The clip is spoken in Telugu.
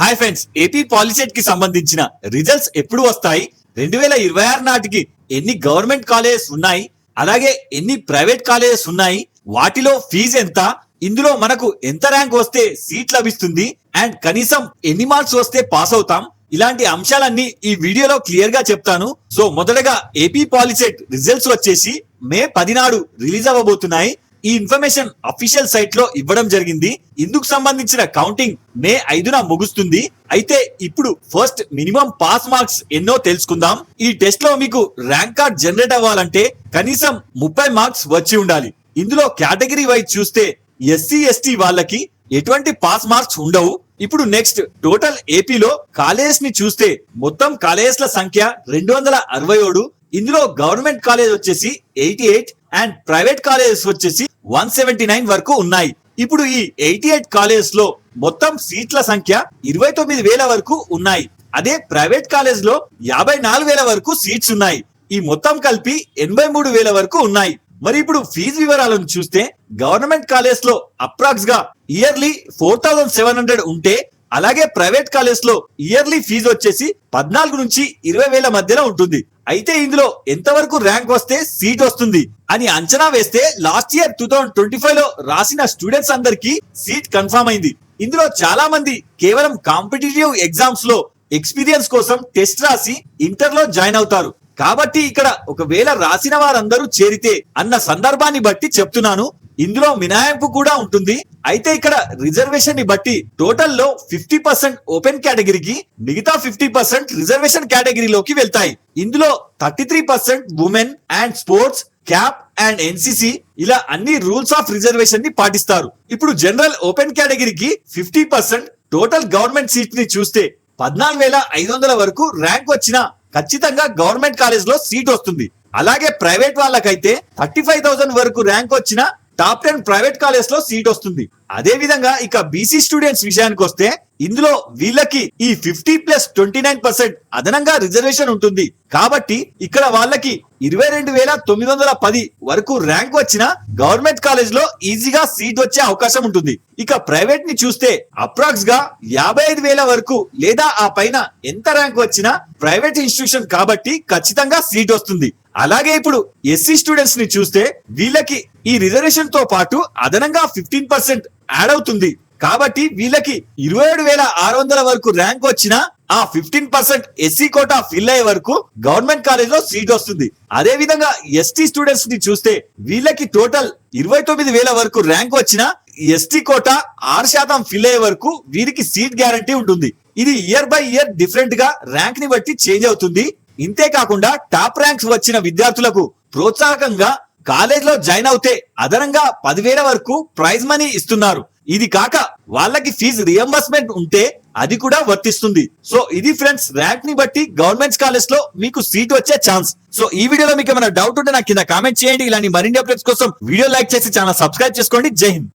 హాయ్ ఫ్రెండ్స్, ఏపీ పాలిసెట్ కి సంబంధించిన రిజల్ట్స్ ఎప్పుడు వస్తాయి, 2026 నాటికి ఎన్ని గవర్నమెంట్ కాలేజెస్ ఉన్నాయి, అలాగే ఎన్ని ప్రైవేట్ కాలేజెస్ ఉన్నాయి, వాటిలో ఫీజు ఎంత, ఇందులో మనకు ఎంత ర్యాంక్ వస్తే సీట్ లభిస్తుంది అండ్ కనీసం ఎన్ని మార్క్స్ వస్తే పాస్ అవుతాం, ఇలాంటి అంశాలన్నీ ఈ వీడియోలో క్లియర్ గా చెప్తాను. సో మొదటగా ఏపీ పాలిసెట్ రిజల్ట్స్ వచ్చేసి మే 10 నాడు రిలీజ్ అవ్వబోతున్నాయి. ఈ ఇన్ఫర్మేషన్ అఫీషియల్ సైట్ లో ఇవ్వడం జరిగింది. ఇందుకు సంబంధించిన కౌంటింగ్ మే 5న ముగుస్తుంది. అయితే ఇప్పుడు ఫస్ట్ మినిమం పాస్ మార్క్స్ ఎన్నో తెలుసుకుందాం. ఈ టెస్ట్ లో మీకు ర్యాంక్ కార్డ్ జనరేట్ అవ్వాలంటే కనీసం 30 మార్క్స్ వచ్చి ఉండాలి. ఇందులో కేటగిరీ వైజ్ చూస్తే ఎస్సీ ఎస్టీ వాళ్ళకి ఎటువంటి పాస్ మార్క్స్ ఉండవు. ఇప్పుడు నెక్స్ట్ టోటల్ ఏపీలో కాలేజెస్ ని చూస్తే మొత్తం కాలేజెస్ల సంఖ్య 267. ఇందులో గవర్నమెంట్ కాలేజ్ వచ్చేసి 88 అండ్ ప్రైవేట్ కాలేజెస్ వచ్చేసి 179 వరకు ఉన్నాయి. ఇప్పుడు ఈ 88 కాలేజెస్ లో మొత్తం సీట్ల సంఖ్య 29,000 వరకు ఉన్నాయి. అదే ప్రైవేట్ కాలేజ్ లో 54,000 వరకు సీట్స్ ఉన్నాయి. ఈ మొత్తం కలిపి 83,000 వరకు ఉన్నాయి. మరి ఇప్పుడు ఫీజు వివరాలను చూస్తే గవర్నమెంట్ కాలేజ్ లో అప్రాక్స్ గా ఇయర్లీ 4,700 ఉంటే, అలాగే ప్రైవేట్ కాలేజ్ లో ఇయర్లీ ఫీజు వచ్చేసి 14 నుంచి 20,000 మధ్యలో ఉంటుంది. అయితే ఇందులో ఎంతవరకు ర్యాంక్ వస్తే సీట్ వస్తుంది అని అంచనా వేస్తే లాస్ట్ ఇయర్ 2025 లో రాసిన స్టూడెంట్స్ అందరికీ సీట్ కన్ఫర్మ్ అయింది. ఇందులో చాలా మంది కేవలం కాంపిటేటివ్ ఎగ్జామ్స్ లో ఎక్స్పీరియన్స్ కోసం టెస్ట్ రాసి ఇంటర్ లో జాయిన్ అవుతారు. కాబట్టి ఇక్కడ ఒకవేళ రాసిన వారందరూ చేరితే అన్న సందర్భాన్ని బట్టి చెప్తున్నాను. ఇందులో మినహాయింపు కూడా ఉంటుంది. అయితే ఇక్కడ రిజర్వేషన్ ని బట్టి టోటల్ లో 50% ఓపెన్ కేటగిరీకి, మిగతా 50% రిజర్వేషన్ కేటగిరీలోకి వెళ్తాయి. ఇందులో 33% women and sports, cap and NCC ఇలా అన్ని రూల్స్ ఆఫ్ రిజర్వేషన్ ని పాటిస్తారు. ఇప్పుడు జనరల్ ఓపెన్ కేటగిరీకి 50%, టోటల్ గవర్నమెంట్ సీట్ ని చూస్తే 14,500 వరకు ర్యాంక్ వచ్చినా ఖచ్చితంగా గవర్నమెంట్ కాలేజ్ లో సీట్ వస్తుంది. అలాగే ప్రైవేట్ వాళ్ళకైతే 35,000 వరకు ర్యాంక్ వచ్చిన టాప్ 10 ప్రైవేట్ కాలేజ్ లో సీట్ వస్తుంది. అదే విధంగా ఇక బీసీ స్టూడెంట్స్ విషయానికి వస్తే ఇందులో వీళ్ళకి ఈ 50+29% అదనంగా రిజర్వేషన్ ఉంటుంది. కాబట్టి ఇక్కడ వాళ్ళకి 22,910 వరకు ర్యాంక్ వచ్చిన గవర్నమెంట్ కాలేజ్ లో ఈజీగా సీట్ వచ్చే అవకాశం ఉంటుంది. ఇక ప్రైవేట్ ని చూస్తే అప్రాక్స్ గా 55,000 వరకు లేదా ఆ పైన ఎంత ర్యాంక్ వచ్చినా ప్రైవేట్ ఇన్స్టిట్యూషన్ కాబట్టి ఖచ్చితంగా సీట్ వస్తుంది. అలాగే ఇప్పుడు ఎస్సీ స్టూడెంట్స్ ని చూస్తే వీళ్ళకి ఈ రిజర్వేషన్ తో పాటు అదనంగా 15% యాడ్ అవుతుంది. కాబట్టి వీళ్ళకి 27,600 వరకు ర్యాంక్ వచ్చినా ఆ 15% ఎస్సీ కోటా ఫిల్ అయ్యే వరకు గవర్నమెంట్ కాలేజ్ లో సీట్ వస్తుంది. అదే విధంగా ఎస్టీ స్టూడెంట్స్ ని చూస్తే వీళ్ళకి టోటల్ 29,000 వరకు ర్యాంక్ వచ్చినా ఎస్టీ కోటా 6% ఫిల్ అయ్యే వరకు వీరికి సీట్ గ్యారంటీ ఉంటుంది. ఇది ఇయర్ బై ఇయర్ డిఫరెంట్ గా ర్యాంక్ ని బట్టి చేంజ్ అవుతుంది. ఇంతే కాకుండా టాప్ ర్యాంక్స్ వచ్చిన విద్యార్థులకు ప్రోత్సాహకంగా కాలేజ్ లో జాయిన్ అవుతే అదనంగా 10,000 వరకు ప్రైజ్ మనీ ఇస్తున్నారు. ఇది కాక వాళ్ళకి ఫీజు రియంబర్స్మెంట్ ఉంటే అది కూడా వర్తిస్తుంది. సో ఇది ఫ్రెండ్స్, ర్యాంక్ ని బట్టి గవర్నమెంట్ కాలేజ్ లో మీకు సీట్ వచ్చే ఛాన్స్. సో ఈ వీడియోలో మీకు ఏమైనా డౌట్ ఉంటే నాకు కింద కామెంట్ చేయండి. ఇలాంటి మరిన్ని అప్డేట్స్ కోసం వీడియో లైక్ చేసి ఛానల్ సబ్స్క్రైబ్ చేసుకోండి. జై హింద్.